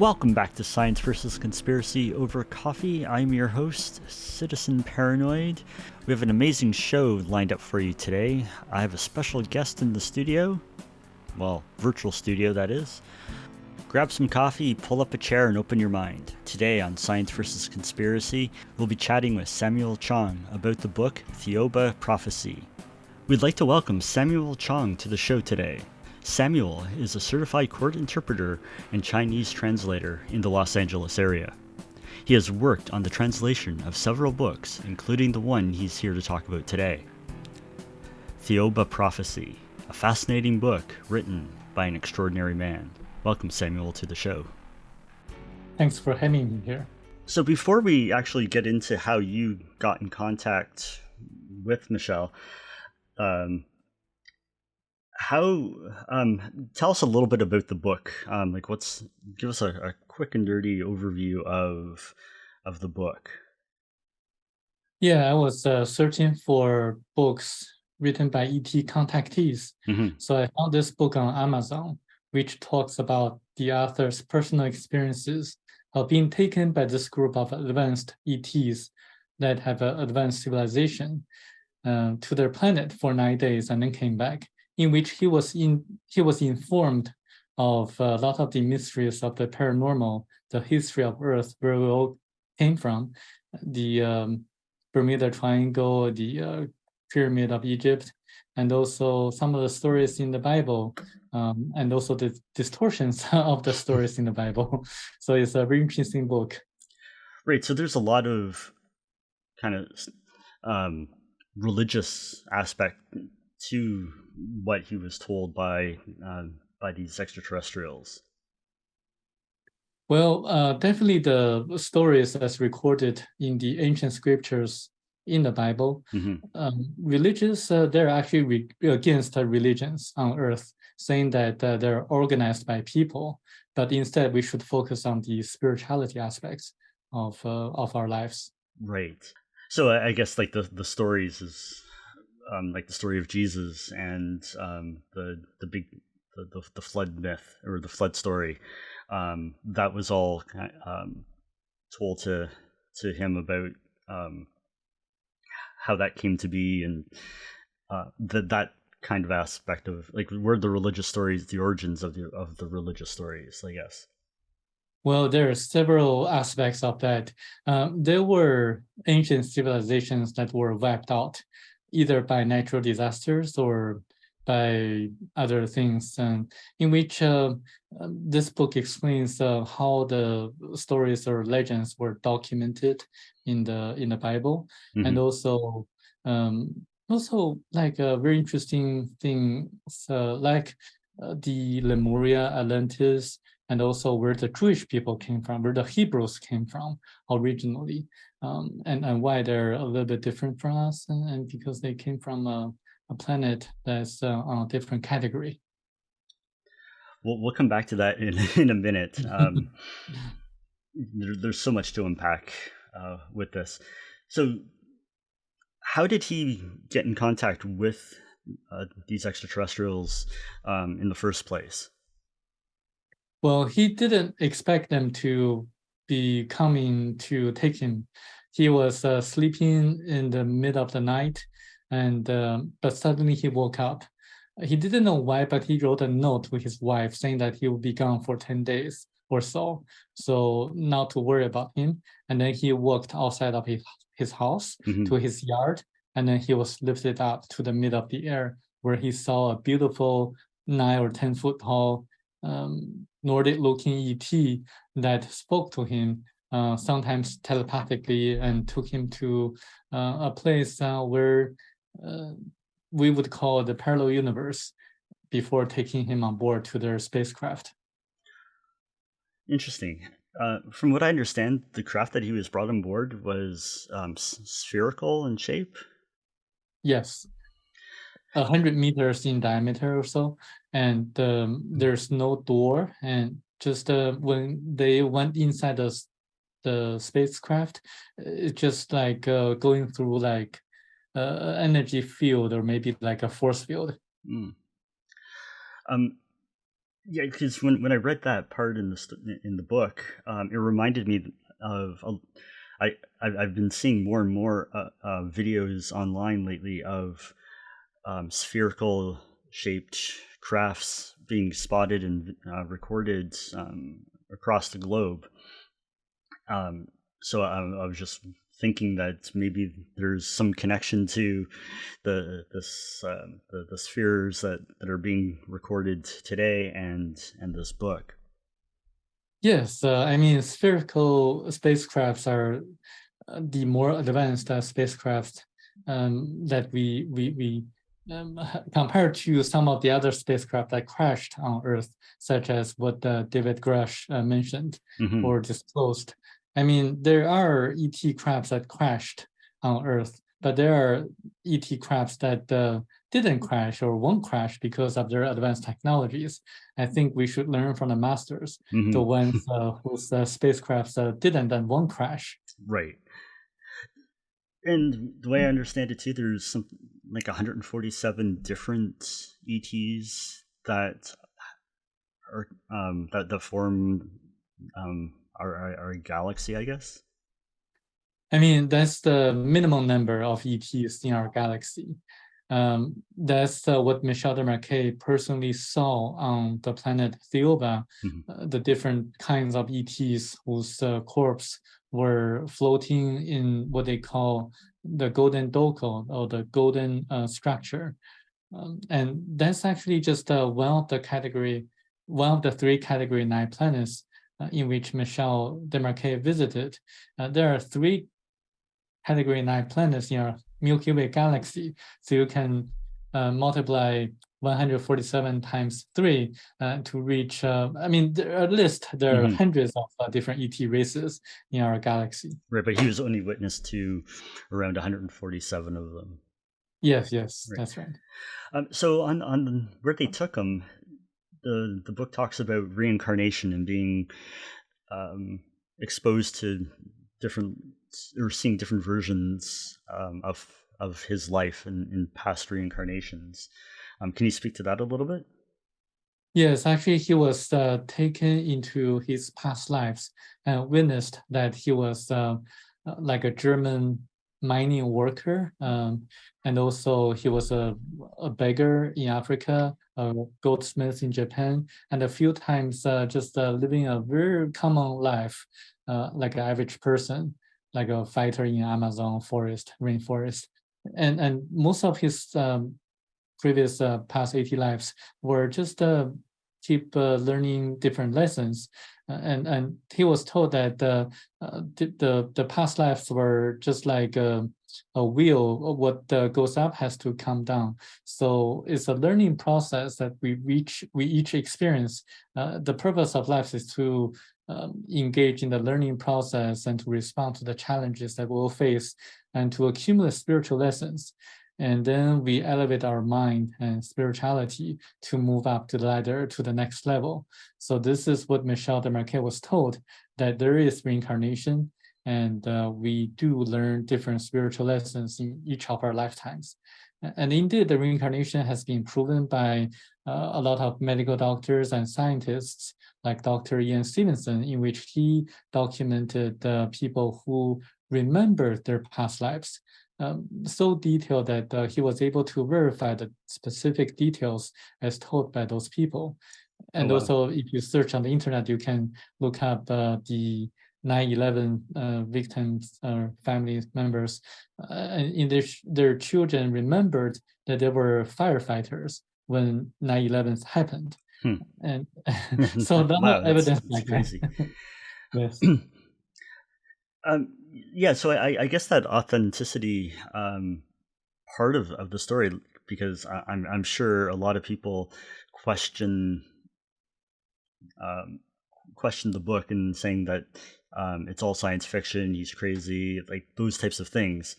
Welcome back to Science versus Conspiracy over coffee. I'm your host, Citizen Paranoid. We have an amazing show lined up for you today. I have a special guest in the studio. Well, virtual studio, that is. Grab some coffee, pull up a chair, and open your mind. Today on Science versus Conspiracy, we'll be chatting with Samuel Chong about the book Thiaoouba Prophecy. We'd like to welcome Samuel Chong to the show today. Samuel is a certified court interpreter and Chinese translator in the Los Angeles area. He has worked on the translation of several books, including the one he's here to talk about today. Thiaoouba Prophecy, a fascinating book written by an extraordinary man. Welcome, Samuel, to the show. Thanks for having me here. So before we actually get into how you got in contact with Michelle, tell us a little bit about the book. Give us a quick and dirty overview of the book. Yeah, I was searching for books written by ET contactees. Mm-hmm. So I found this book on Amazon, which talks about the author's personal experiences of being taken by this group of advanced ETs that have an advanced civilization to their planet for 9 days and then came back, in which he was informed of a lot of the mysteries of the paranormal, the history of Earth, where we all came from, the Bermuda Triangle, the Pyramid of Egypt, and also some of the stories in the Bible, and also the distortions of the stories in the Bible. So it's a very interesting book. Right. So there's a lot of kind of religious aspect to what he was told by these extraterrestrials. Well, definitely the stories as recorded in the ancient scriptures in the Bible, religious, they're actually against religions on Earth, saying that they're organized by people, but instead we should focus on the spirituality aspects of our lives. Right. So I guess like the stories is like the story of Jesus and the flood myth or the flood story. That was all told to him about how that came to be, and that kind of aspect of like where the religious stories, the origins of the religious stories, I guess. Well, there are several aspects of that. There were ancient civilizations that were wiped out, either by natural disasters or by other things, in which this book explains how the stories or legends were documented in the Bible, and also like a very interesting thing, like the Lemuria, Atlantis, and also where the Jewish people came from, where the Hebrews came from originally, and why they're a little bit different from us, and because they came from a planet that's on a different category. We'll come back to that in a minute. There's so much to unpack with this. So how did he get in contact with these extraterrestrials in the first place? Well, he didn't expect them to be coming to take him. He was sleeping in the middle of the night, and but suddenly he woke up. He didn't know why, but he wrote a note to his wife saying that he will be gone for 10 days or so not to worry about him. And then he walked outside of his house to his yard, and then he was lifted up to the middle of the air, where he saw a beautiful 9 or 10 foot tall Nordic-looking ET that spoke to him, sometimes telepathically, and took him to a place where we would call the parallel universe, before taking him on board to their spacecraft. Interesting. From what I understand, the craft that he was brought on board was spherical in shape? Yes. 100 meters in diameter or so, and there's no door, and just when they went inside the spacecraft, it's just like going through like energy field, or maybe like a force field. Yeah, because when I read that part in in the book, it reminded me of I've been seeing more and more videos online lately of spherical shaped crafts being spotted and recorded across the globe. So I was just thinking that maybe there's some connection to the spheres that are being recorded today and this book. Yes, I mean, spherical spacecrafts are the more advanced spacecraft that we compared to some of the other spacecraft that crashed on Earth, such as what David Grush mentioned Hmm. or disclosed. I mean, there are ET crafts that crashed on Earth, but there are ET crafts that didn't crash or won't crash because of their advanced technologies. I think we should learn from the masters, the Hmm. ones whose spacecrafts didn't and won't crash. Right. And the way I understand it too, there's some like 147 different ETs that are that form our galaxy, I guess. I mean, that's the minimum number of ETs in our galaxy. That's what Michel de Marquet personally saw on the planet Thiaoouba, Hmm. the different kinds of ETs whose corpses were floating in what they call the golden doko, or the golden structure. And that's actually just one of the three category 9 planets in which Michel de Marquet visited. There are three category 9 planets in our Milky Way galaxy. So you can multiply 147 times 3 to reach, I mean, there are Hmm. hundreds of different ET races in our galaxy. Right, but he was only witness to around 147 of them. Yes, Right. that's right. So on where they took him, the book talks about reincarnation and being um, exposed to different or seeing different versions of his life in past reincarnations. Can you speak to that a little bit? Yes, actually, he was taken into his past lives and witnessed that he was like a German mining worker, and also he was a beggar in Africa, a goldsmith in Japan, and a few times just living a very common life, like an average person, like a fighter in Amazon forest, rainforest, and most of his previous past 80 lives were just keep learning different lessons. And he was told that the past lives were just like a wheel. What goes up has to come down. So it's a learning process that we each experience. The purpose of life is to engage in the learning process and to respond to the challenges that we'll face and to accumulate spiritual lessons. And then we elevate our mind and spirituality to move up to the ladder to the next level. So this is what Michel de Marquet was told, that there is reincarnation, and we do learn different spiritual lessons in each of our lifetimes. And indeed, the reincarnation has been proven by a lot of medical doctors and scientists, like Dr. Ian Stevenson, in which he documented the people who remembered their past lives so detailed that he was able to verify the specific details as told by those people. Oh And wow. also, if you search on the internet, you can look up the 9/11 victims or family members. And in their children remembered that they were firefighters when 9/11 happened. Hmm. And so a lot of Wow, evidence that's like that. crazy. Yes. Yeah, so I guess that authenticity part of the story, because I'm sure a lot of people question um, question the book and saying that it's all science fiction, he's crazy, like those types of things.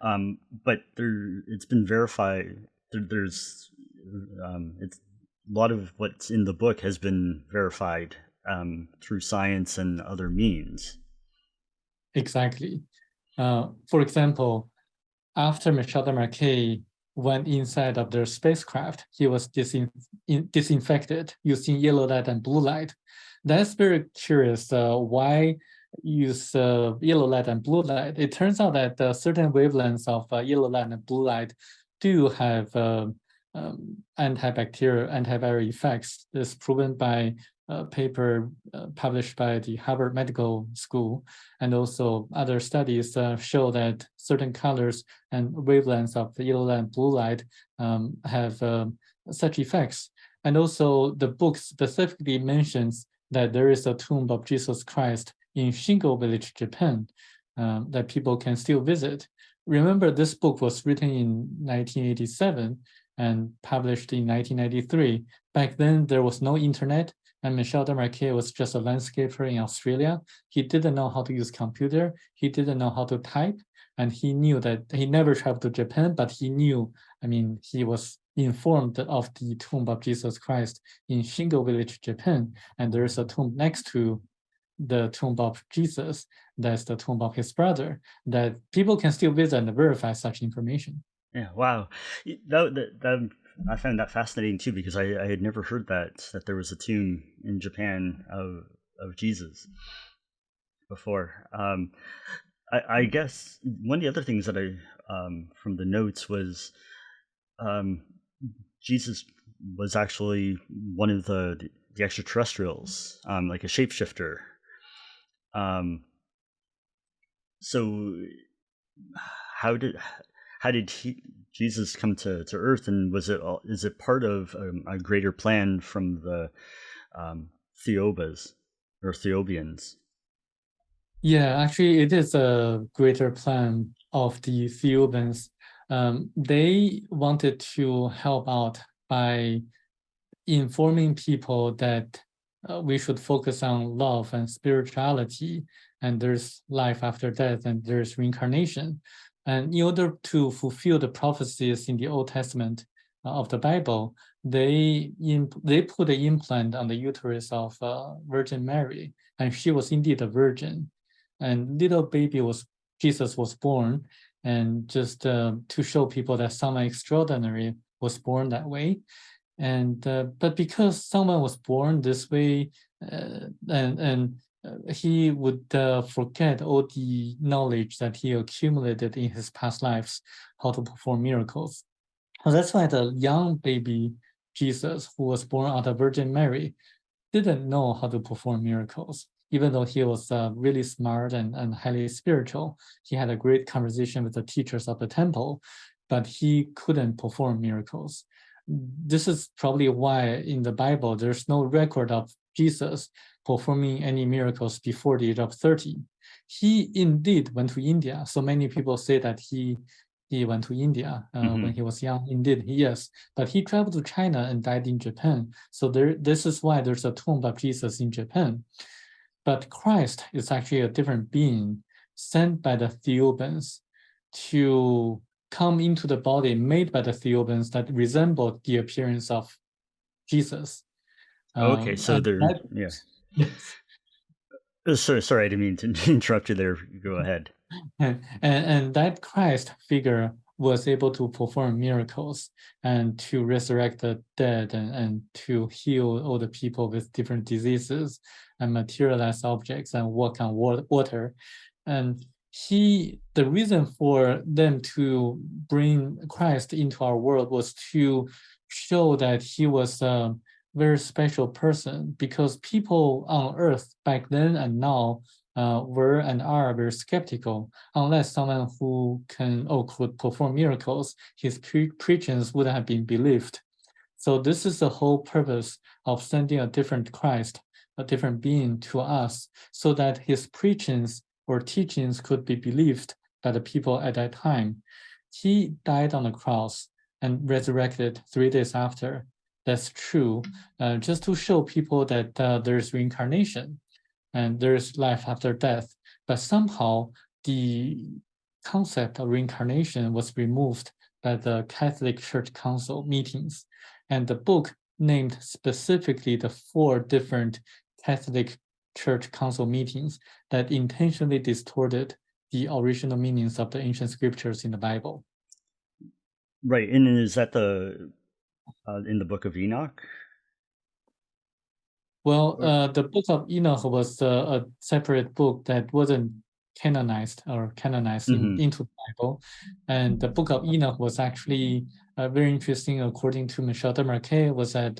But it's been verified. There's it's a lot of what's in the book has been verified through science and other means. Exactly. For example, after Michel de Marquet went inside of their spacecraft, he was disinfected using yellow light and blue light. That's very curious. Why use yellow light and blue light? It turns out that certain wavelengths of yellow light and blue light do have antibacterial, antiviral effects. This is proven by a paper published by the Harvard Medical School, and also other studies show that certain colors and wavelengths of the yellow light and blue light have such effects. And also the book specifically mentions that there is a tomb of Jesus Christ in Shingo Village, Japan, that people can still visit. Remember, this book was written in 1987 and published in 1993. Back then, there was no internet, and Michel Desmarquet was just a landscaper in Australia. He didn't know how to use computer. He didn't know how to type. And he knew that he never traveled to Japan, but he knew, he was informed of the tomb of Jesus Christ in Shingo Village, Japan. And there is a tomb next to the tomb of Jesus, that's the tomb of his brother, that people can still visit and verify such information. Yeah, wow. I found that fascinating too, because I had never heard that there was a tomb in Japan of Jesus before. I guess one of the other things that I from the notes was Jesus was actually one of the extraterrestrials, like a shapeshifter. So how did Jesus come to Earth, and is it part of a greater plan from the Thiaoubas or Thiaoubians? Yeah, actually, it is a greater plan of the Thiaoubans. They wanted to help out by informing people that we should focus on love and spirituality, and there's life after death, and there's reincarnation. And in order to fulfill the prophecies in the Old Testament of the Bible, they put an implant on the uterus of Virgin Mary, and she was indeed a virgin. And little baby Jesus was born, and just to show people that someone extraordinary was born that way. And but because someone was born this way, he would forget all the knowledge that he accumulated in his past lives, how to perform miracles. So that's why the young baby Jesus, who was born out of Virgin Mary, didn't know how to perform miracles. Even though he was really smart and highly spiritual, he had a great conversation with the teachers of the temple, but he couldn't perform miracles. This is probably why in the Bible there's no record of Jesus performing any miracles before the age of 30. He indeed went to India. So many people say that he went to India when he was young. Indeed, yes. But he traveled to China and died in Japan. So this is why there's a tomb of Jesus in Japan. But Christ is actually a different being sent by the Thiaoubans to come into the body made by the Thiaoubans that resembled the appearance of Jesus. Okay, so yeah. Yes. Sorry, I didn't mean to interrupt you there. Go ahead. And that Christ figure was able to perform miracles and to resurrect the dead and to heal all the people with different diseases and materialize objects and walk on water. And the reason for them to bring Christ into our world was to show that he was a very special person, because people on earth back then and now were and are very skeptical. Unless someone who could perform miracles, his preachings wouldn't have been believed. So this is the whole purpose of sending a different Christ, a different being to us, so that his preachings or teachings could be believed by the people at that time. He died on the cross and resurrected 3 days after. That's true, just to show people that there's reincarnation and there's life after death. But somehow the concept of reincarnation was removed by the Catholic Church Council meetings. And the book named specifically the 4 different Catholic Church Council meetings that intentionally distorted the original meanings of the ancient scriptures in the Bible. Right, and is that the in the Book of Enoch? Well, Or the Book of Enoch was a separate book that wasn't canonized Mhm. into the Bible. And the Book of Enoch was actually very interesting, according to Michel de Marquet, was that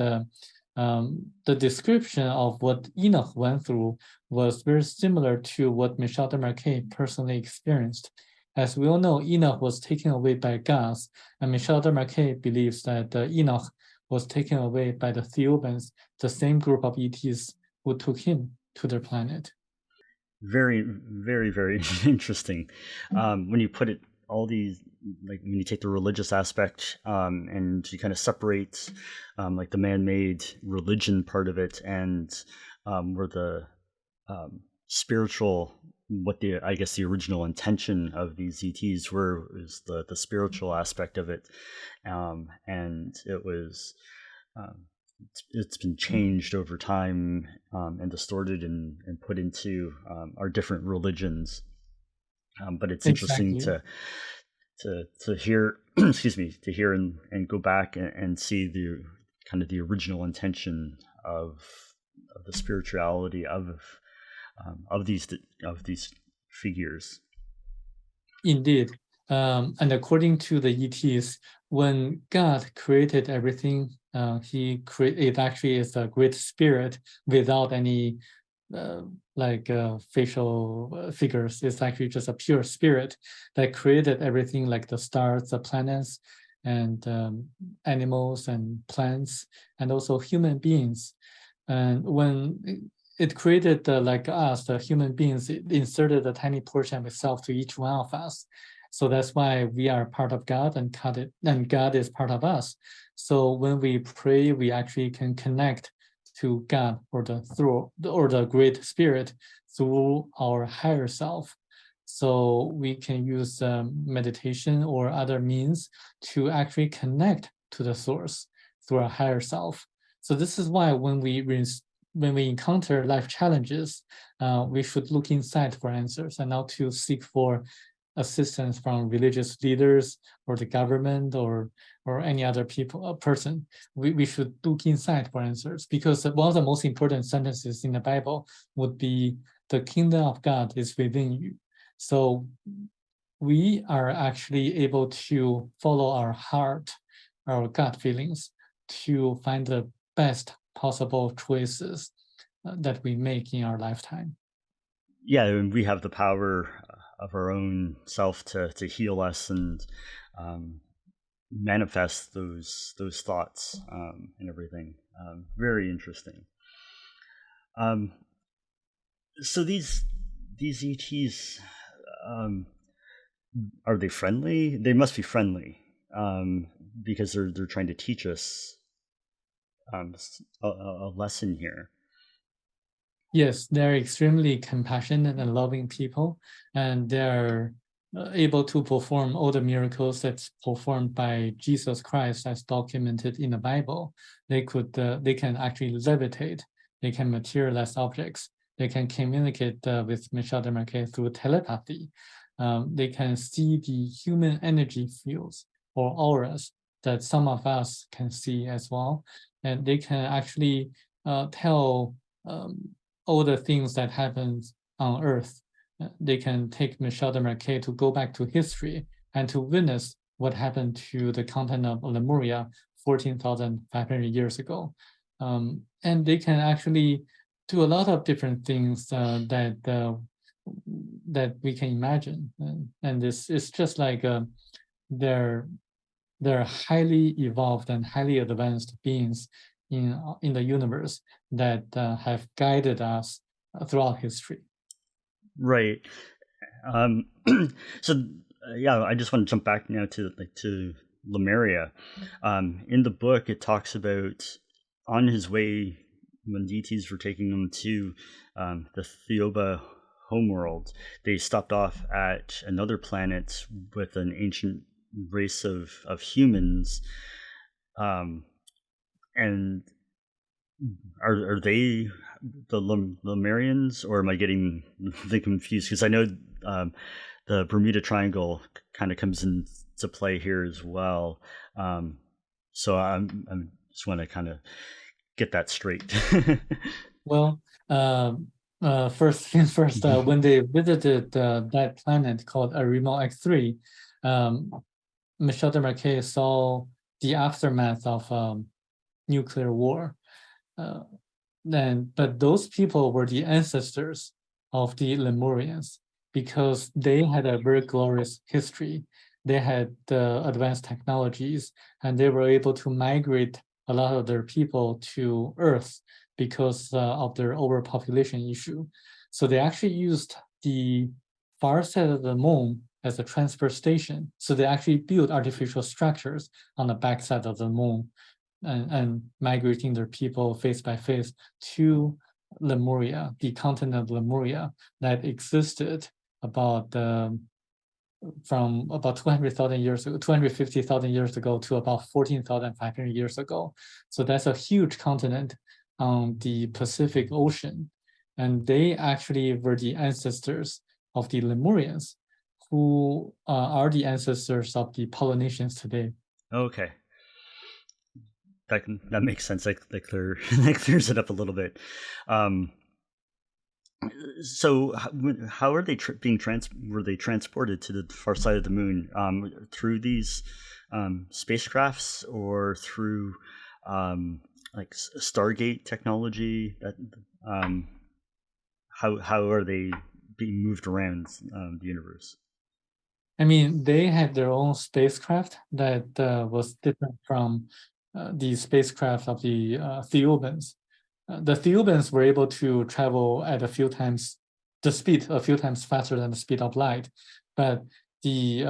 the description of what Enoch went through was very similar to what Michel de Marquet personally experienced. As we all know, Enoch was taken away by gods, and Michel de Marquet believes that Enoch was taken away by the Thiaoubans, the same group of ETs who took him to their planet. Very, very, very interesting. When you put it, all these, like when you take the religious aspect, and you kind of separate, like the man-made religion part of it, and where the spiritual, what the, I guess the original intention of these ETs were, is the spiritual aspect of it, and it was. Um, it's been changed over time, and distorted, and put into our different religions. But it's interesting Exactly. to hear, excuse me, to hear and go back and see the kind of the original intention of the spirituality of these figures. Indeed. And according to the ETs, when God created everything, it actually is a great spirit without any uh, facial figures. It's actually just a pure spirit that created everything, like the stars, the planets, and animals and plants, and also human beings. And when it created like us, the human beings, it inserted a tiny portion of itself to each one of us. So that's why we are part of God, and God is part of us. So when we pray, we actually can connect to God or the Great Spirit through our higher self. So we can use meditation or other means to actually connect to the source through our higher self. So this is why when we encounter life challenges, we should look inside for answers and not to seek for assistance from religious leaders or the government or any other person. We should look inside for answers, because one of the most important sentences in the Bible would be, the kingdom of God is within you. So we are actually able to follow our heart, our gut feelings, to find the best possible choices that we make in our lifetime. Yeah, and we have the power of our own self to heal us, and um, manifest those thoughts, and everything. Very interesting. Um, so these ETs, um, are they friendly? They must be friendly, because they're trying to teach us a lesson here. Yes, they're extremely compassionate and loving people, and they're able to perform all the miracles that's performed by Jesus Christ, as documented in the Bible. They can actually levitate, they can materialize objects, they can communicate with Michel de Marquet through telepathy. They can see the human energy fields or auras that some of us can see as well, and they can actually tell. All the things that happens on Earth. They can take Michel de Marquet to go back to history and to witness what happened to the continent of Lemuria 14,500 years ago. And they can actually do a lot of different things that we can imagine. And this is just like they're they're highly evolved and highly advanced beings in the universe that have guided us throughout history. Right. Um, so yeah, I just want to jump back now to Lemuria. In the book, it talks about on his way when deities were taking him to the Thiaoouba homeworld. They stopped off at another planet with an ancient race of humans, um, and are they the Lemurians, or am I getting them confused? Because I know um, the Bermuda Triangle kind of comes into play here as well. So I'm just want to kind of get that straight. Well, first things first, when they visited that planet called Arimo X3, um, Michel Desmarquet saw the aftermath of nuclear war. But those people were the ancestors of the Lemurians because they had a very glorious history. They had advanced technologies, and they were able to migrate a lot of their people to Earth because of their overpopulation issue. So they actually used the far side of the moon as a transfer station. So they actually built artificial structures on the backside of the moon and migrating their people face by face to Lemuria, the continent of Lemuria that existed about from about 200,000 years ago, 250,000 years ago to about 14,500 years ago. So that's a huge continent on the Pacific Ocean. And they actually were the ancestors of the Lemurians, who are the ancestors of the Polynesians today. Okay. That makes sense. That clears it up a little bit. So how are they were they transported to the far side of the moon through these spacecrafts or through like Stargate technology? That how are they being moved around the universe? I mean, they had their own spacecraft that was different from the spacecraft of the Thiaoubans. The Thiaoubans were able to travel at a few times faster than the speed of light. But the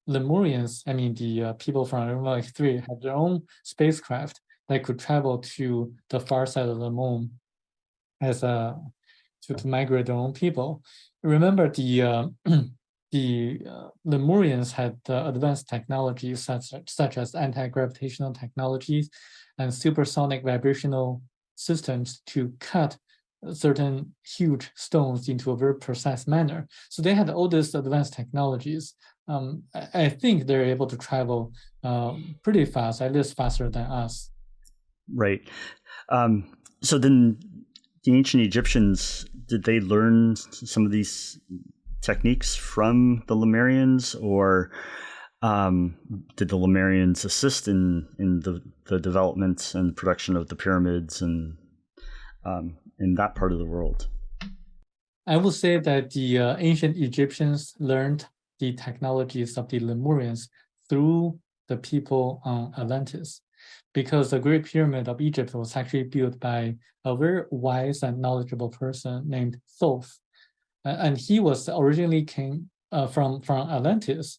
Lemurians, I mean, the people from Arimo X3 had their own spacecraft that could travel to the far side of the moon as to migrate their own people. Remember, the Lemurians had advanced technologies such as anti-gravitational technologies and supersonic vibrational systems to cut certain huge stones into a very precise manner. So they had all these advanced technologies. I think they're able to travel pretty fast, at least faster than us. Right. So then the ancient Egyptians, did they learn some of these techniques from the Lemurians, or did the Lemurians assist in the development and production of the pyramids and in that part of the world? I would say that the ancient Egyptians learned the technologies of the Lemurians through the people on Atlantis, because the Great Pyramid of Egypt was actually built by a very wise and knowledgeable person named Thoth. And he was originally came from Atlantis,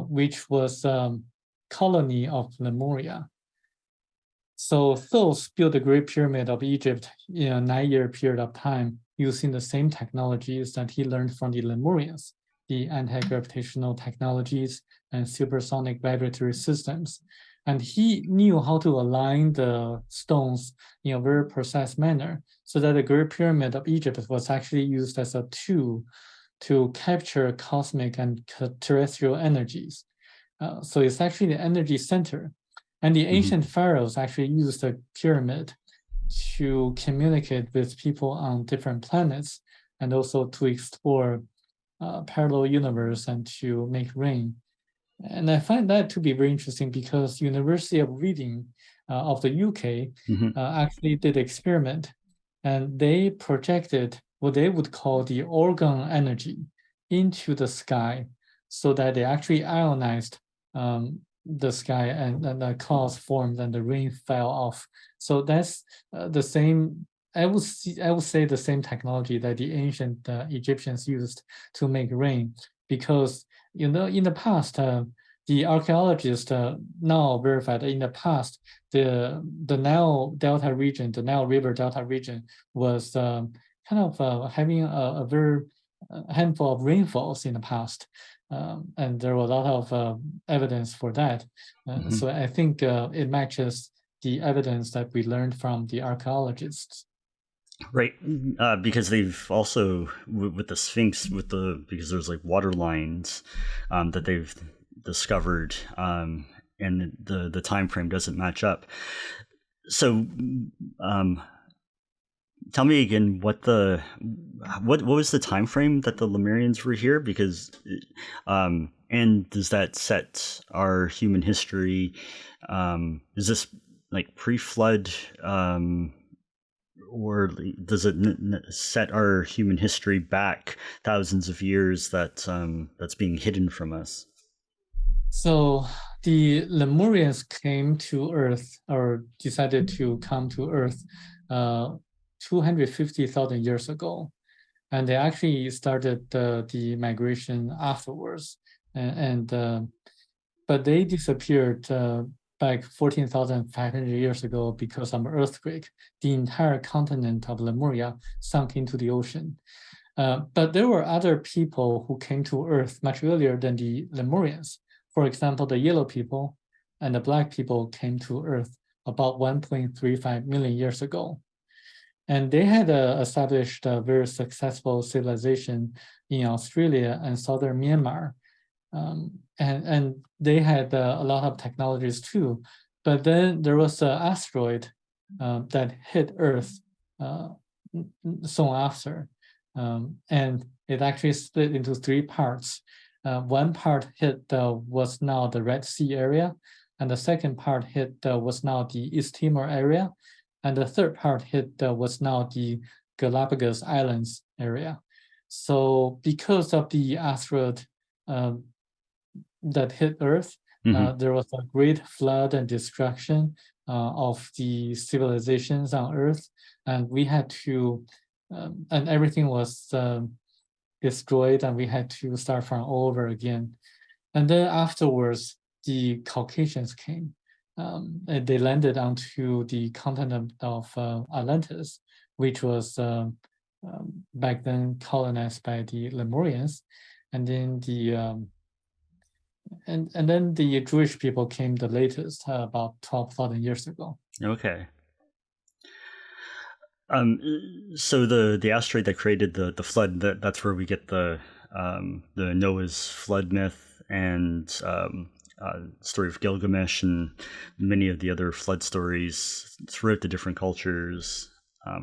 which was colony of Lemuria. So Thoth built the Great Pyramid of Egypt in a 9-year period of time using the same technologies that he learned from the Lemurians, the anti-gravitational technologies and supersonic vibratory systems. And he knew how to align the stones in a very precise manner, so that the Great Pyramid of Egypt was actually used as a tool to capture cosmic and terrestrial energies. So it's actually the energy center. And the ancient pharaohs actually used the pyramid to communicate with people on different planets, and also to explore parallel universe and to make rain. And I find that to be very interesting because University of Reading of the UK actually did experiment, and they projected what they would call the organ energy into the sky, so that they actually ionized the sky, and the clouds formed and the rain fell off. So that's the same. I would say the same technology that the ancient Egyptians used to make rain, because in the past, the archaeologists now verified that in the past, the Nile Delta region, the Nile River Delta region, was kind of having a very handful of rainfalls in the past. And there were a lot of evidence for that. So I think it matches the evidence that we learned from the archaeologists. Right, because they've also with the Sphinx, because there's like water lines that they've discovered, and the time frame doesn't match up. So, um, tell me again what was the time frame that the Lemurians were here? Because, and does that set our human history? Is this like pre-flood? Or does it set our human history back thousands of years that's being hidden from us? So the Lemurians came to Earth, or decided to come to Earth, 250,000 years ago. And they actually started the migration afterwards. But they disappeared back 14,500 years ago because of an earthquake. The entire continent of Lemuria sunk into the ocean. But there were other people who came to Earth much earlier than the Lemurians. For example, the yellow people and the black people came to Earth about 1.35 million years ago. And they had established a very successful civilization in Australia and southern Myanmar. And they had a lot of technologies too. But then there was an asteroid that hit Earth soon after. And it actually split into three parts. One part hit was now the Red Sea area, and the second part hit was now the East Timor area, and the third part hit was now the Galapagos Islands area. So because of the asteroid that hit Earth, there was a great flood and destruction of the civilizations on Earth, and we had to, and everything was destroyed, and we had to start from all over again. And then afterwards, the Caucasians came. And they landed onto the continent of Atlantis, which was back then colonized by the Lemurians, and then the Jewish people came the latest, about 12,000 years ago. Okay. So the asteroid that created the flood, that's where we get the Noah's flood myth and story of Gilgamesh and many of the other flood stories throughout the different cultures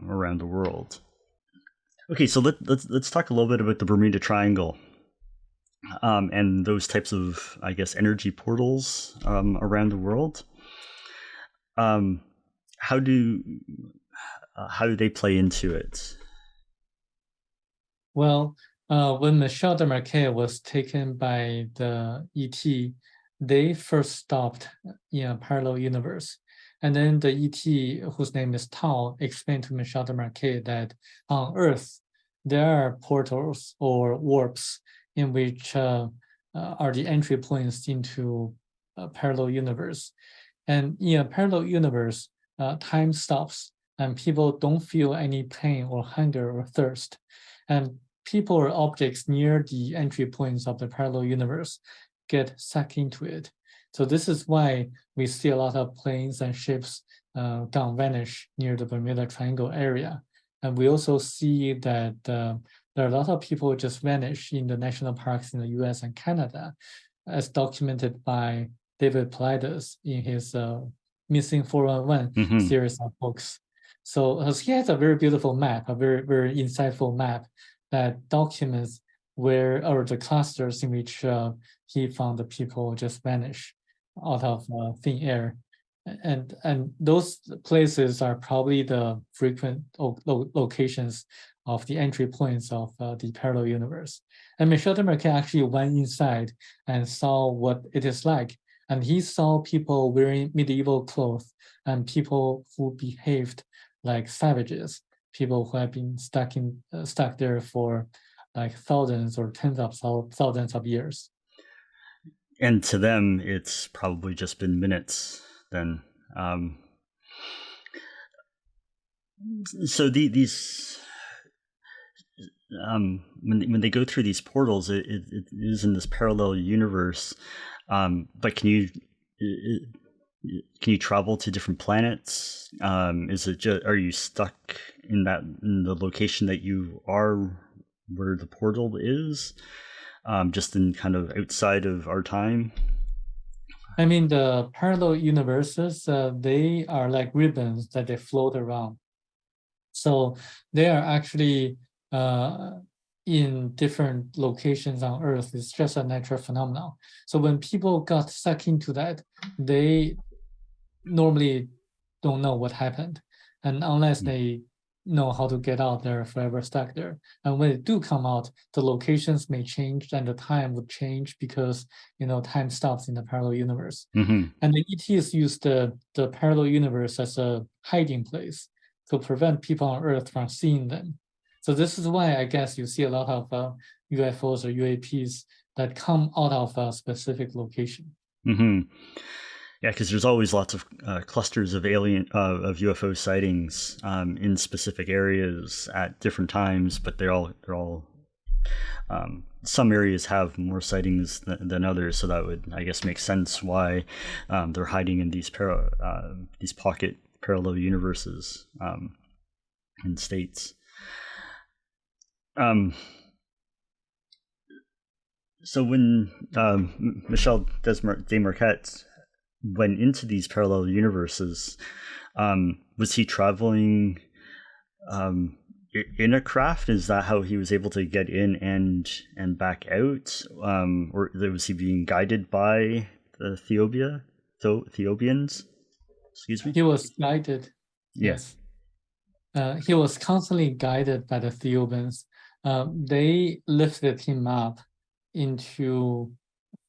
around the world. Okay, so let's talk a little bit about the Bermuda Triangle and those types of, I guess, energy portals around the world. How do they play into it? Well, when Michel de Marquet was taken by the ET, they first stopped in a parallel universe. And then the ET, whose name is Tao, explained to Michel de Marquet that on Earth, there are portals or warps in which are the entry points into a parallel universe. And in a parallel universe, time stops and people don't feel any pain or hunger or thirst. And people or objects near the entry points of the parallel universe get sucked into it. So this is why we see a lot of planes and ships down vanish near the Bermuda Triangle area. And we also see that there are a lot of people just vanish in the national parks in the US and Canada, as documented by David Paulides in his Missing 411 series of books. So he has a very beautiful map, a very, very insightful map that documents where, or the clusters in which he found the people just vanish out of thin air. And those places are probably the frequent locations of the entry points of the parallel universe. And Michel de Marquet actually went inside and saw what it is like. And he saw people wearing medieval clothes and people who behaved like savages, people who have been stuck there for like thousands or tens of thousands of years. And to them, it's probably just been minutes then. So these when they go through these portals, it is in this parallel universe. But can you Can you travel to different planets? Is it just, are you stuck in the location that you are, where the portal is, just in kind of outside of our time? I mean, the parallel universes, they are like ribbons that they float around. So they are actually in different locations on Earth. It's just a natural phenomenon. So when people got sucked into that, they normally don't know what happened. And unless they know how to get out, they're forever stuck there. And when they do come out, the locations may change and the time would change because, time stops in the parallel universe. Mm-hmm. And the ETs use the parallel universe as a hiding place to prevent people on Earth from seeing them. So this is why I guess you see a lot of UFOs or UAPs that come out of a specific location. Mm-hmm. Yeah, because there's always lots of clusters of UFO sightings in specific areas at different times, but they're all some areas have more sightings than others, so that would, I guess, make sense why they're hiding in these pocket parallel universes in states. So when Michel Desmarquette went into these parallel universes, was he traveling in a craft? Is that how he was able to get in and back out? Or was he being guided by the Ethiopians? Excuse me? He was guided, Yeah. yes. He was constantly guided by the Thiaoubans. They lifted him up into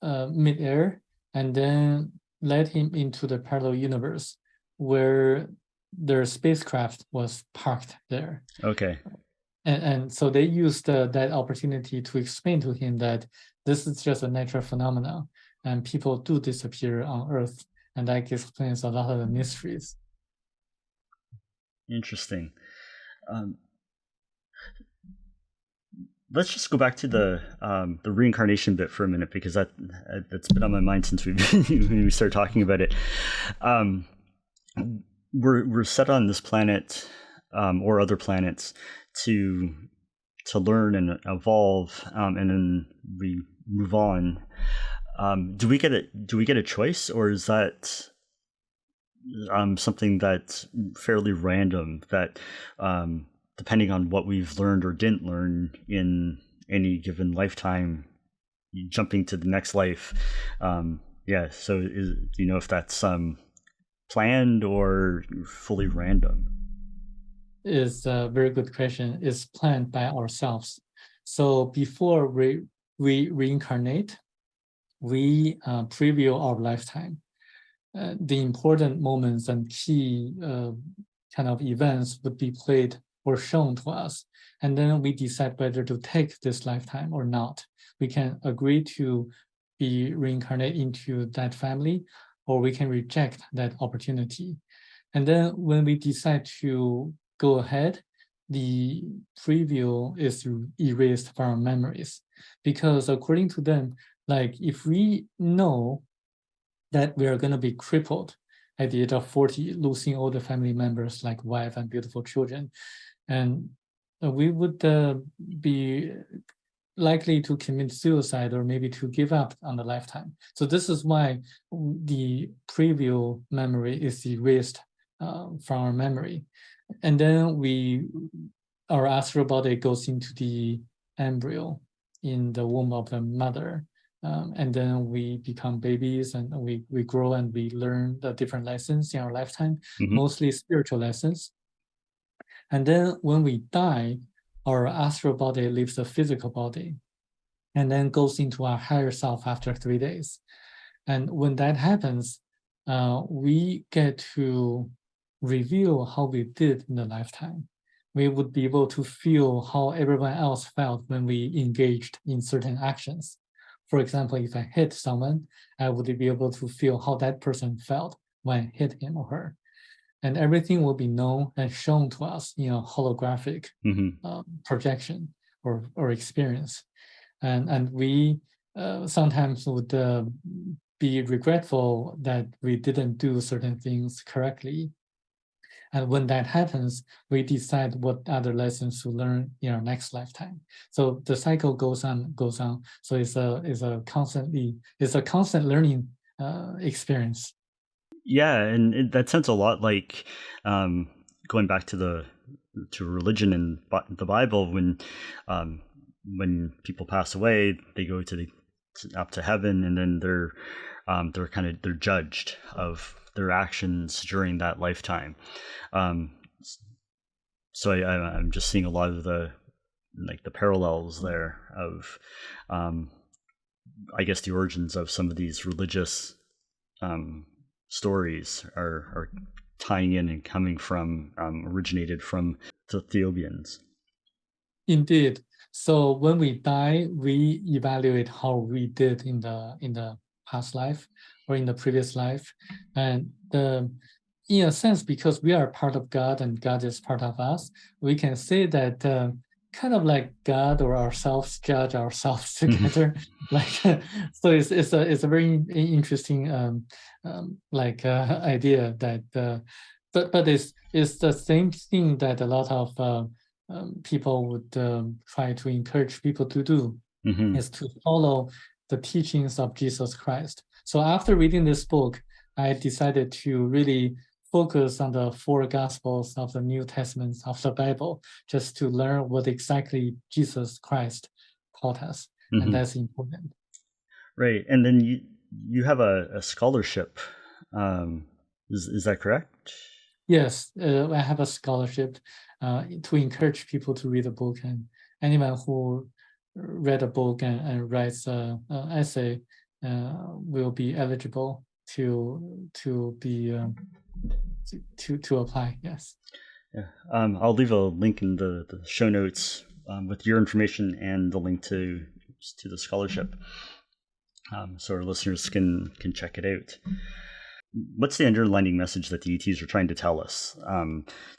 midair and then led him into the parallel universe where their spacecraft was parked there. Okay. And so they used that opportunity to explain to him that this is just a natural phenomenon and people do disappear on Earth. And that explains a lot of the mysteries. Interesting. Let's just go back to the reincarnation bit for a minute, because that's been on my mind since when we started talking about it. We're set on this planet or other planets to learn and evolve, and then we move on. Do we get a choice, or is that something that's fairly random, that depending on what we've learned or didn't learn in any given lifetime, jumping to the next life? So do you know if that's planned or fully random? Is a very good question. Is planned by ourselves. So before we reincarnate, we preview our lifetime. The important moments and key kind of events would be played or shown to us. And then we decide whether to take this lifetime or not. We can agree to be reincarnated into that family, or we can reject that opportunity. And then when we decide to go ahead, the preview is erased from our memories. Because according to them, like if we know that we are going to be crippled at the age of 40, losing all the family members like wife and beautiful children, and we would be likely to commit suicide or maybe to give up on the lifetime. So this is why the preview memory is erased from our memory. And then our astral body goes into the embryo in the womb of the mother. And then we become babies and we grow and we learn the different lessons in our lifetime, mostly spiritual lessons. And then when we die, our astral body leaves the physical body and then goes into our higher self after 3 days. And when that happens, we get to reveal how we did in the lifetime. We would be able to feel how everyone else felt when we engaged in certain actions. For example, if I hit someone, I would be able to feel how that person felt when I hit him or her. And everything will be known and shown to us in a holographic projection or experience. And we sometimes would be regretful that we didn't do certain things correctly. And when that happens, we decide what other lessons to learn in our next lifetime. So the cycle goes on, goes on. So it's a constant learning experience. Yeah, and that sounds a lot like going back to religion and the Bible. When people pass away, they go up to heaven, and then they're judged of their actions during that lifetime. So I'm just seeing a lot of the parallels there of I guess the origins of some of these religious stories are tying in and coming from originated from the Ethiopians. Indeed. So when we die, we evaluate how we did in the past life or in the previous life, and in a sense, because we are part of God and God is part of us, we can say that kind of like God or ourselves judge ourselves together. So it's a very interesting idea that, but it's the same thing that a lot of people would try to encourage people to do, is to follow the teachings of Jesus Christ. So after reading this book, I decided to really focus on the 4 Gospels of the New Testament of the Bible, just to learn what exactly Jesus Christ taught us. And that's important. Right. And then you have a scholarship. Is that correct? Yes, I have a scholarship to encourage people to read the book, and anyone who read a book and writes an essay will be eligible to be to apply. Yes. Yeah. I'll leave a link in the show notes with your information and the link to the scholarship, so our listeners can check it out. What's the underlining message that the ETs are trying to tell us?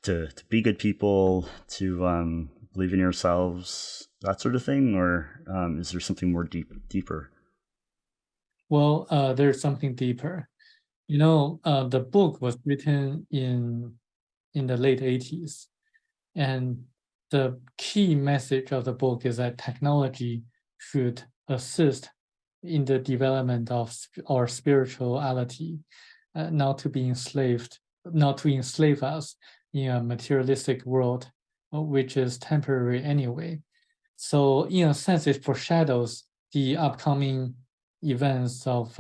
To be good people, to believe in yourselves, that sort of thing, or is there something more deeper? Well, there's something deeper. The book was written in the late 80s, and the key message of the book is that technology should assist in the development of our spirituality, not to enslave us in a materialistic world, which is temporary anyway. So in a sense, it foreshadows the upcoming events of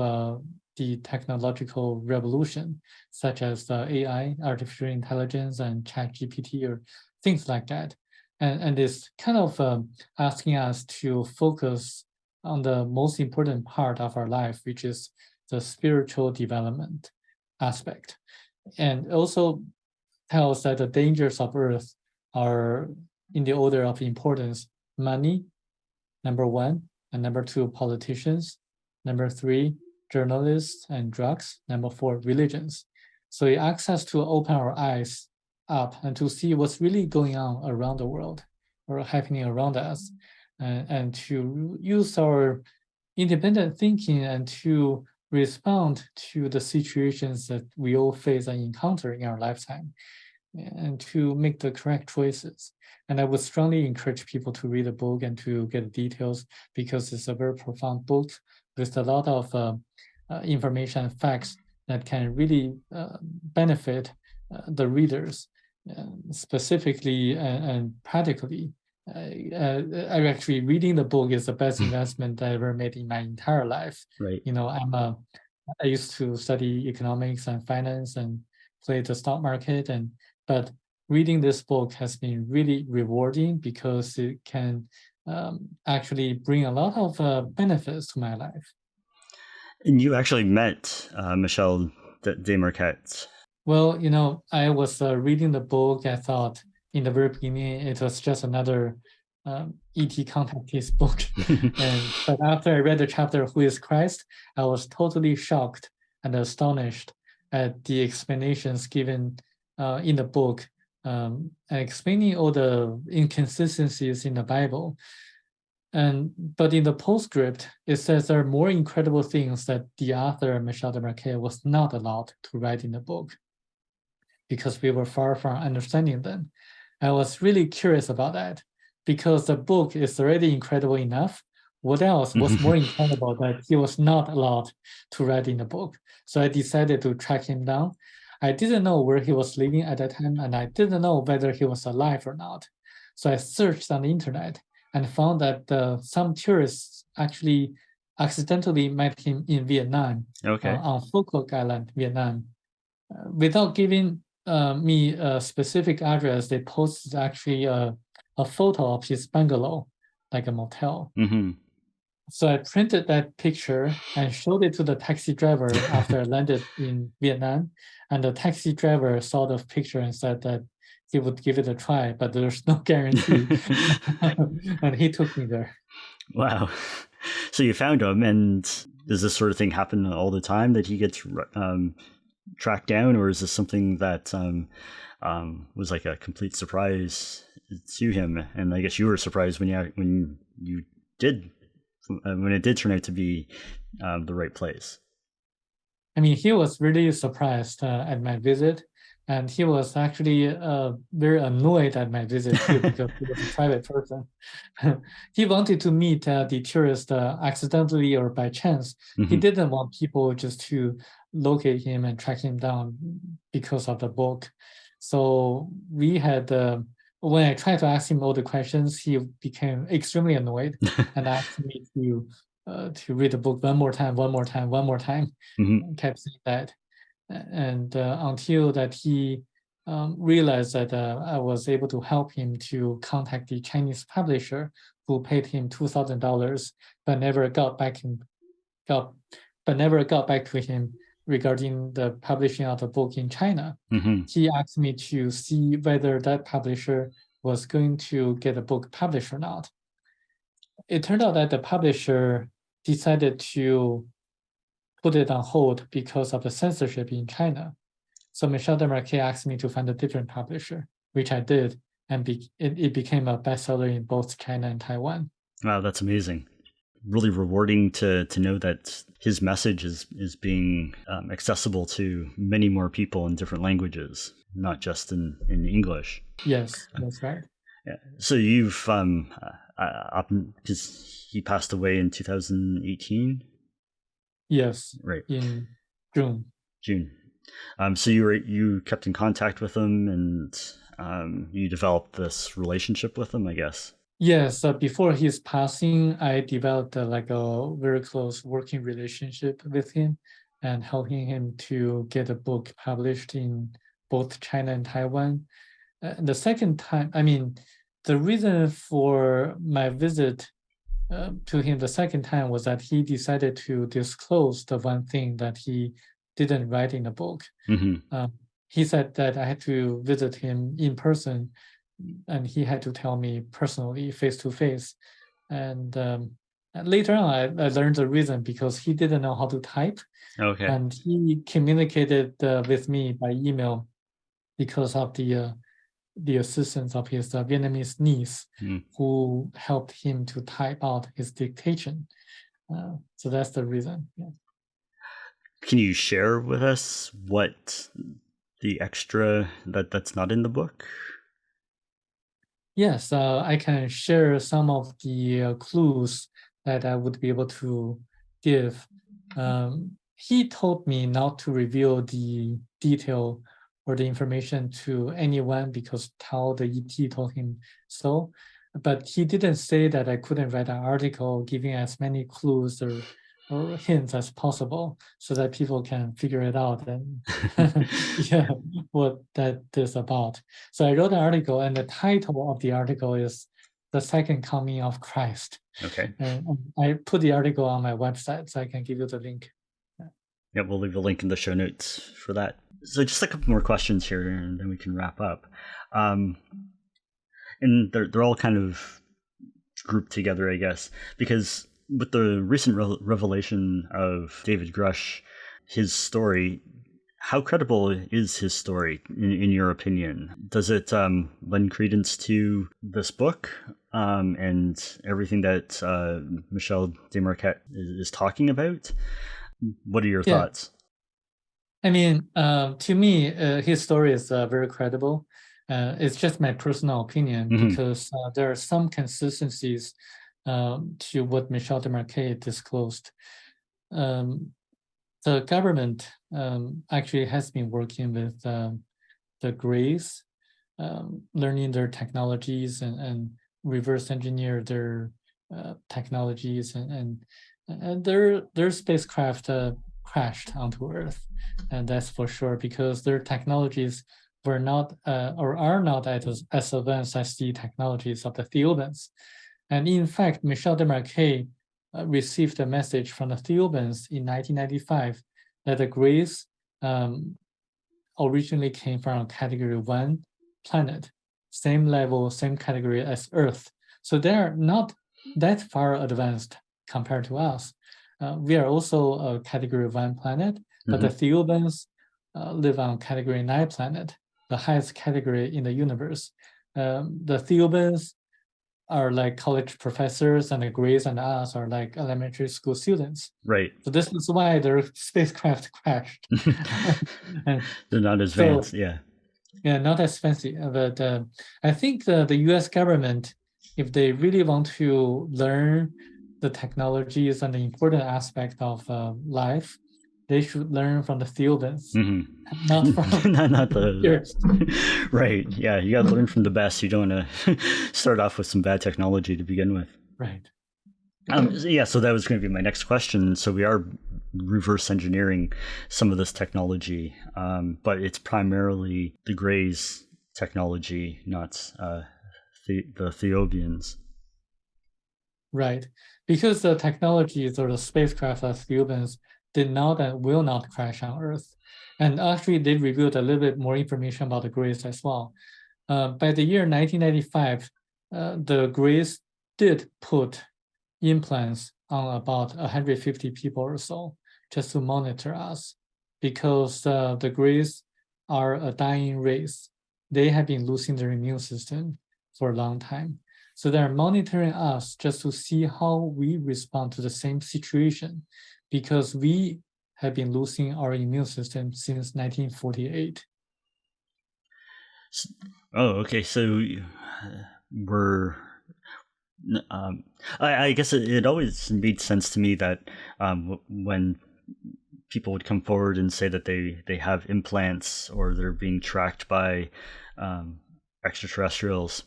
the technological revolution, such as AI, artificial intelligence, and ChatGPT, or things like that. And it's kind of asking us to focus on the most important part of our life, which is the spiritual development aspect. And also tells that the dangers of Earth are in the order of importance: money, number 1, and number 2, politicians, number 3, journalists and drugs, number 4, religions. So it asks us to open our eyes up and to see what's really going on around the world or happening around us, and to use our independent thinking and to respond to the situations that we all face and encounter in our lifetime, and to make the correct choices. And I would strongly encourage people to read the book and to get details, because it's a very profound book with a lot of information and facts that can really benefit the readers, specifically and practically. I actually, reading the book is the best investment I ever made in my entire life. Right. I used to study economics and finance and play the stock market, but reading this book has been really rewarding because it can actually bring a lot of benefits to my life. And you actually met Michel Desmarquette. Well, I was reading the book. I thought in the very beginning it was just another ET contactees book. But after I read the chapter, Who is Christ?, I was totally shocked and astonished at the explanations given in the book, explaining all the inconsistencies in the Bible. But in the postscript, it says there are more incredible things that the author, Michel de Marquet, was not allowed to write in the book because we were far from understanding them. I was really curious about that because the book is already incredible enough. What else was more incredible that he was not allowed to write in the book? So I decided to track him down. I didn't know where he was living at that time, and I didn't know whether he was alive or not. So I searched on the internet and found that some tourists actually accidentally met him in Vietnam, on Phu Quoc Island, Vietnam. Without giving me a specific address, they posted actually a photo of his bungalow, like a motel. So I printed that picture and showed it to the taxi driver after I landed in Vietnam. And the taxi driver saw the picture and said that he would give it a try, but there's no guarantee. And he took me there. Wow. So you found him, and does this sort of thing happen all the time that he gets tracked down, or is this something that was like a complete surprise to him? And I guess you were surprised when you did when it did turn out to be the right place. I mean, he was really surprised at my visit, and he was actually very annoyed at my visit too because he was a private person. He wanted to meet the tourist accidentally or by chance. He didn't want people just to locate him and track him down because of the book. So we had when I tried to ask him all the questions, he became extremely annoyed and asked me to read the book one more time, kept saying that. And until that he realized that I was able to help him to contact the Chinese publisher who paid him $2,000, but never got back to him regarding the publishing of the book in China. He asked me to see whether that publisher was going to get the book published or not. It turned out that the publisher decided to put it on hold because of the censorship in China. So Michel de Marquet asked me to find a different publisher, which I did, and it became a bestseller in both China and Taiwan. Wow, that's amazing. Really rewarding to know that his message is being accessible to many more people in different languages, not just in English. Yes, that's right. Yeah. So you've because he passed away in 2018. Yes, right, in June. So you kept in contact with him, and you developed this relationship with him, I guess. Yes, before his passing, I developed like a very close working relationship with him and helping him to get a book published in both China and Taiwan. The second time, I mean, the reason for my visit to him the second time was that he decided to disclose the one thing that he didn't write in the book. He said that I had to visit him in person, and he had to tell me personally, face to face. And later on, I learned the reason because he didn't know how to type. Okay. And he communicated with me by email because of the assistance of his Vietnamese niece, who helped him to type out his dictation. So that's the reason. Yeah. Can you share with us what the extra that's not in the book? Yes, I can share some of the clues that I would be able to give. He told me not to reveal the detail or the information to anyone because Tao the ET told him so. But he didn't say that I couldn't write an article giving as many clues or hints as possible so that people can figure it out and yeah, what that is about. So I wrote an article, and the title of the article is The Second Coming of Christ. Okay. And I put the article on my website, so I can give you the link. Yeah, we'll leave a link in the show notes for that. So just a couple more questions here, and then we can wrap up. And they're all kind of grouped together, I guess, because with the recent revelation of David Grush, his story, How credible is his story, in your opinion? Does it lend credence to this book and everything that Michel Desmarquet is talking about? What are your Yeah. thoughts? I mean, to me, his story is very credible. It's just my personal opinion because there are some consistencies to what Michel Desmarquet disclosed. The government actually has been working with the Greys, learning their technologies and reverse engineer their technologies, and their spacecraft crashed onto Earth, and that's for sure because their technologies were not or are not as advanced as the technologies of the Thiaoubans. And in fact, Michel Desmarquet received a message from the Thiaoubans in 1995 that the Greys originally came from a Category 1 planet, same level, same category as Earth. So they're not that far advanced compared to us. We are also a Category 1 planet, but the Thiaoubans live on Category 9 planet, the highest category in the universe. The Thiaoubans are like college professors, and the Greys and us are like elementary school students. Right. So this is why their spacecraft crashed. They're not as advanced, yeah. Yeah, not as fancy, but I think the U.S. government, if they really want to learn the technologies and the important aspect of life, they should learn from the Thiaoubans, not from not the years. Right. Yeah, you got to learn from the best. You don't want to start off with some bad technology to begin with. Right. So that was going to be my next question. So we are reverse engineering some of this technology, but it's primarily the Greys' technology, not the Thiaobians. Right, because the technologies or the spacecraft of Thiaoubans did not and will not crash on Earth. And actually, they revealed a little bit more information about the Greys as well. By the year 1995, the Greys did put implants on about 150 people or so, just to monitor us, because the Greys are a dying race. They have been losing their immune system for a long time. So they're monitoring us just to see how we respond to the same situation, because we have been losing our immune system since 1948. Oh, okay. So we're I guess it always made sense to me that when people would come forward and say that they have implants or they're being tracked by extraterrestrials,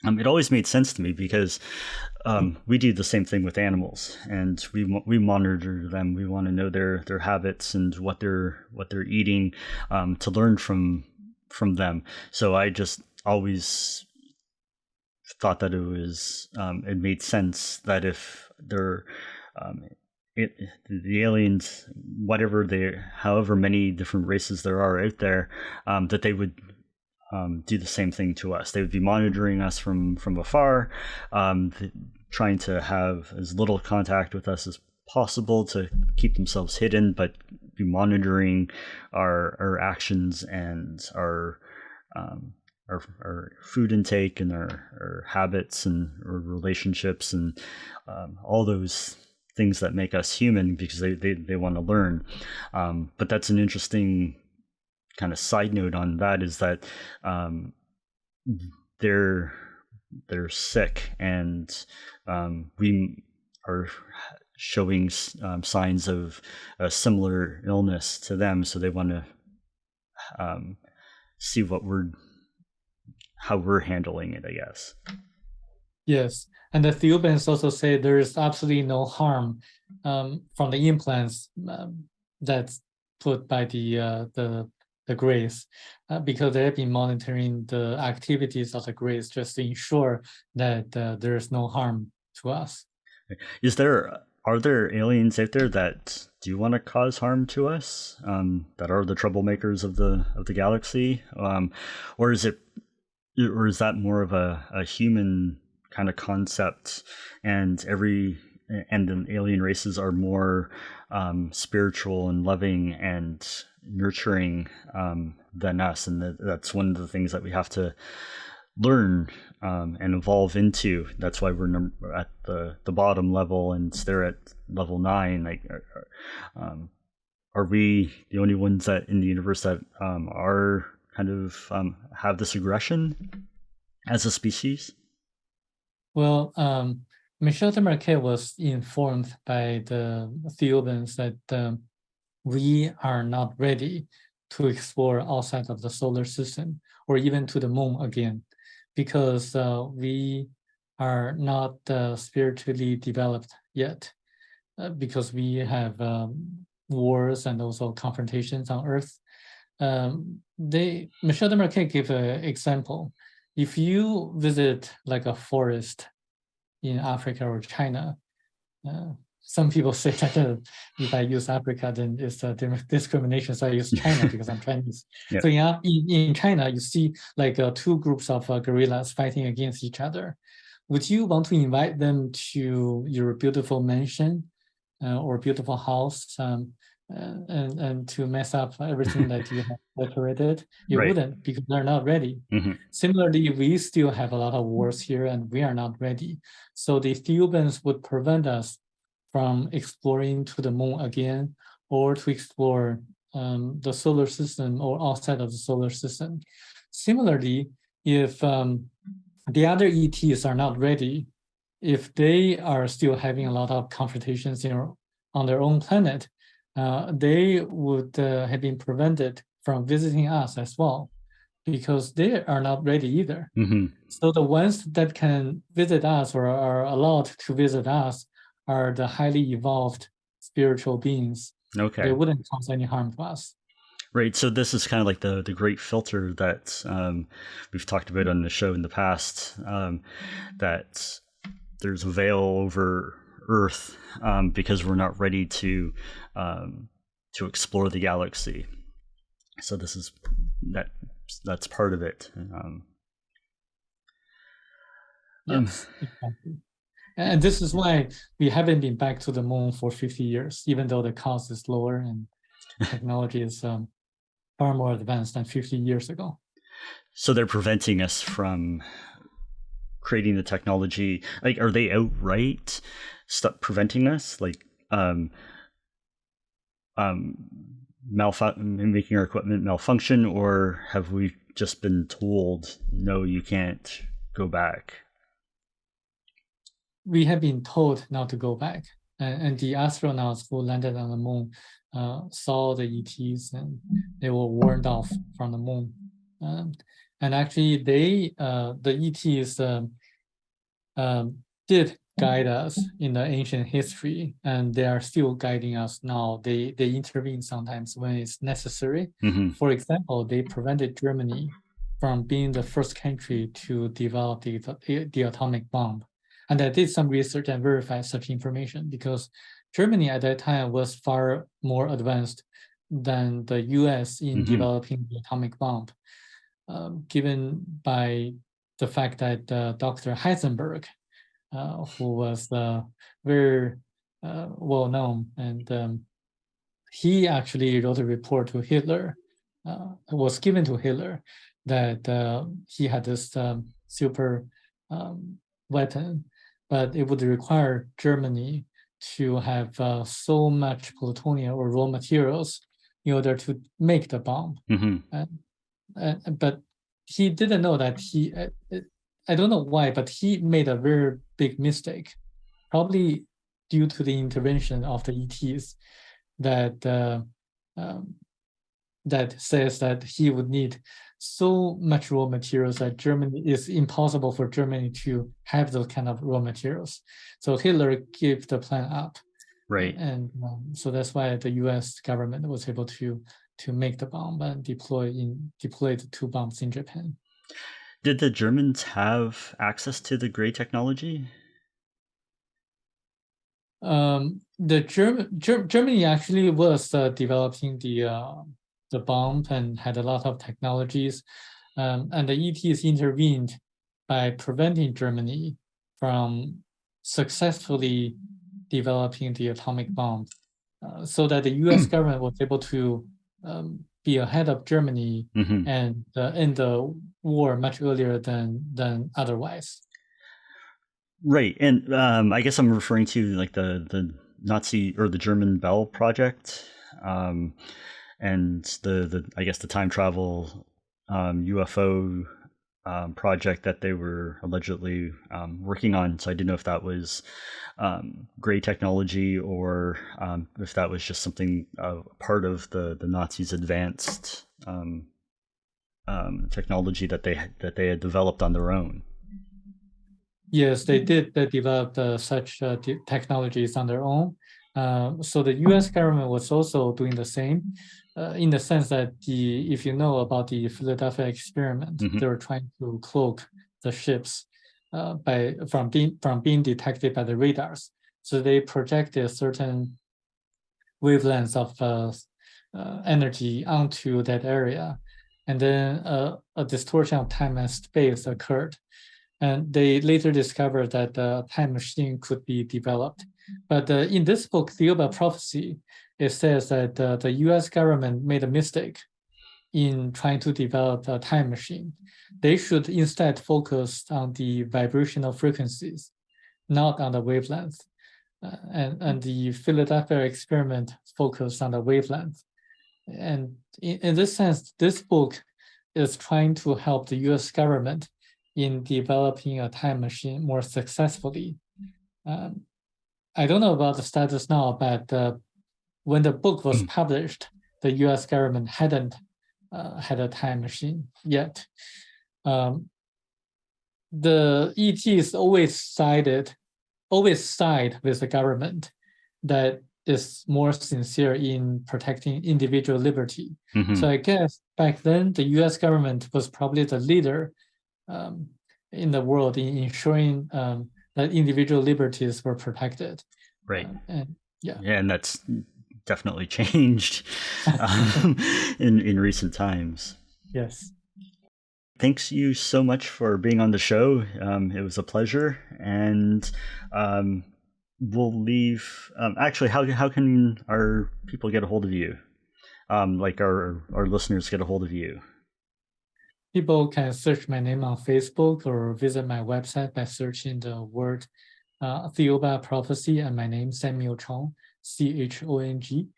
it always made sense to me because we do the same thing with animals, and we monitor them. We want to know their habits and what they're eating to learn from them. So I just always thought that it made sense that if they're the aliens, however many different races there are out there, that they would do the same thing to us. They would be monitoring us from afar, trying to have as little contact with us as possible to keep themselves hidden, but be monitoring our actions and our food intake and our habits and our relationships and all those things that make us human, because they want to learn. But that's an interesting kind of side note on that, is that they're sick, and we are showing signs of a similar illness to them, so they want to see how we're handling it, I guess. Yes, and the Thiaoubans also say there is absolutely no harm from the implants that's put by the Greys, because they have been monitoring the activities of the Greys just to ensure that there is no harm to us. Are there aliens out there that do want to cause harm to us, that are the troublemakers of the galaxy, or is that more of a human kind of concept, and every and the alien races are more spiritual and loving and nurturing than us, and that's one of the things that we have to learn and evolve into. That's why we're at the bottom level, and they're at level 9. Like, are we the only ones that in the universe that are kind of have this aggression as a species? Well, Michel de Marquet was informed by the Thiaoubans that we are not ready to explore outside of the solar system or even to the moon again, because we are not spiritually developed yet, because we have wars and also confrontations on Earth. Michel de Marquet gave an example. If you visit like a forest in Africa or China, some people say that if I use Africa, then it's a discrimination. So I use China because I'm Chinese. Yeah. So yeah, in China, you see like 2 groups of gorillas fighting against each other. Would you want to invite them to your beautiful mansion or beautiful house and to mess up everything that you have decorated? You Right. wouldn't, because they're not ready. Mm-hmm. Similarly, we still have a lot of wars here and we are not ready. So the Thiaoubans would prevent us from exploring to the moon again, or to explore the solar system or outside of the solar system. Similarly, if the other ETs are not ready, if they are still having a lot of confrontations on their own planet, they would have been prevented from visiting us as well, because they are not ready either. Mm-hmm. So the ones that can visit us or are allowed to visit us are the highly evolved spiritual beings. Okay. They wouldn't cause any harm to us. Right. So this is kind of like the great filter that we've talked about on the show in the past, that there's a veil over Earth because we're not ready to explore the galaxy. So this is that's part of it. Yes, exactly. And this is why we haven't been back to the moon for 50 years, even though the cost is lower and technology is far more advanced than 50 years ago. So they're preventing us from creating the technology. Like, are they outright preventing us? Like, making our equipment malfunction, or have we just been told, no, you can't go back? We have been told not to go back, and the astronauts who landed on the moon saw the ETs and they were warned off from the moon. And actually, the ETs did guide us in the ancient history, and they are still guiding us now. They intervene sometimes when it's necessary. Mm-hmm. For example, they prevented Germany from being the first country to develop the atomic bomb. And I did some research and verified such information, because Germany at that time was far more advanced than the US in developing the atomic bomb, given by the fact that Dr. Heisenberg, who was very well known, and he actually wrote a report to Hitler, was given to Hitler, that he had this super weapon, but it would require Germany to have so much plutonium or raw materials in order to make the bomb. But he didn't know that I don't know why, but he made a very big mistake, probably due to the intervention of the ETs, that says that he would need so much raw materials that Germany is impossible for Germany to have those kind of raw materials. So Hitler gave the plan up. Right. And so that's why the US government was able to make the bomb and deploy the 2 bombs in Japan. Did the Germans have access to the gray technology? Germany actually was developing the bomb and had a lot of technologies, and the ETs intervened by preventing Germany from successfully developing the atomic bomb, so that the U.S. government was able to be ahead of Germany and end the war much earlier than otherwise. Right, and I guess I'm referring to like the Nazi or the German Bell project, and the I guess the time travel UFO project that they were allegedly working on. So I didn't know if that was gray technology or if that was just something part of the Nazis' advanced technology that they had developed on their own. Yes, they did. They developed such technologies on their own. So the U.S. government was also doing the same, in the sense that if you know about the Philadelphia experiment, they were trying to cloak the ships from being detected by the radars. So they projected certain wavelengths of energy onto that area, and then a distortion of time and space occurred. And they later discovered that the time machine could be developed. But in this book, Thiaoouba Prophecy, it says that the US government made a mistake in trying to develop a time machine. They should instead focus on the vibrational frequencies, not on the wavelength. And the Philadelphia experiment focused on the wavelength. And in this sense, this book is trying to help the US government in developing a time machine more successfully. I don't know about the status now, but when the book was published, the US government hadn't had a time machine yet. The ETs always side with the government that is more sincere in protecting individual liberty. So I guess back then, the US government was probably the leader in the world in ensuring that individual liberties were protected. Right. Yeah, and that's definitely changed in recent times. Yes. Thanks you so much for being on the show. It was a pleasure, and we'll leave. Actually, how can our people get a hold of you? Like our listeners get a hold of you? People can search my name on Facebook or visit my website by searching the word Thiaoouba Prophecy and my name, Samuel Chong, Chong,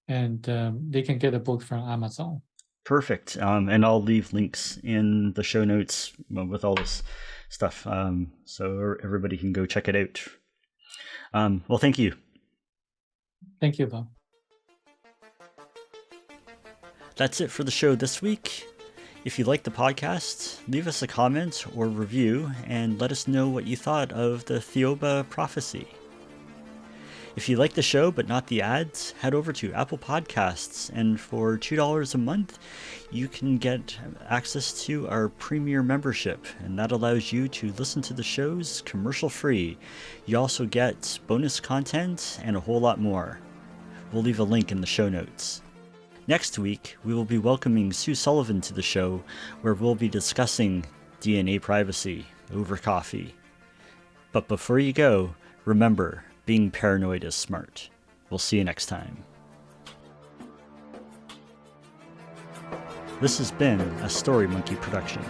and they can get a book from Amazon. Perfect. And I'll leave links in the show notes with all this stuff, so everybody can go check it out. Well, thank you. Thank you, Bob. That's it for the show this week. If you liked the podcast, leave us a comment or review and let us know what you thought of the Thiaoouba Prophecy. If you like the show but not the ads, head over to Apple Podcasts, and for $2 a month, you can get access to our premier membership, and that allows you to listen to the shows commercial-free. You also get bonus content and a whole lot more. We'll leave a link in the show notes. Next week, we will be welcoming Sue Sullivan to the show, where we'll be discussing DNA privacy over coffee. But before you go, remember, being paranoid is smart. We'll see you next time. This has been a Story Monkey production.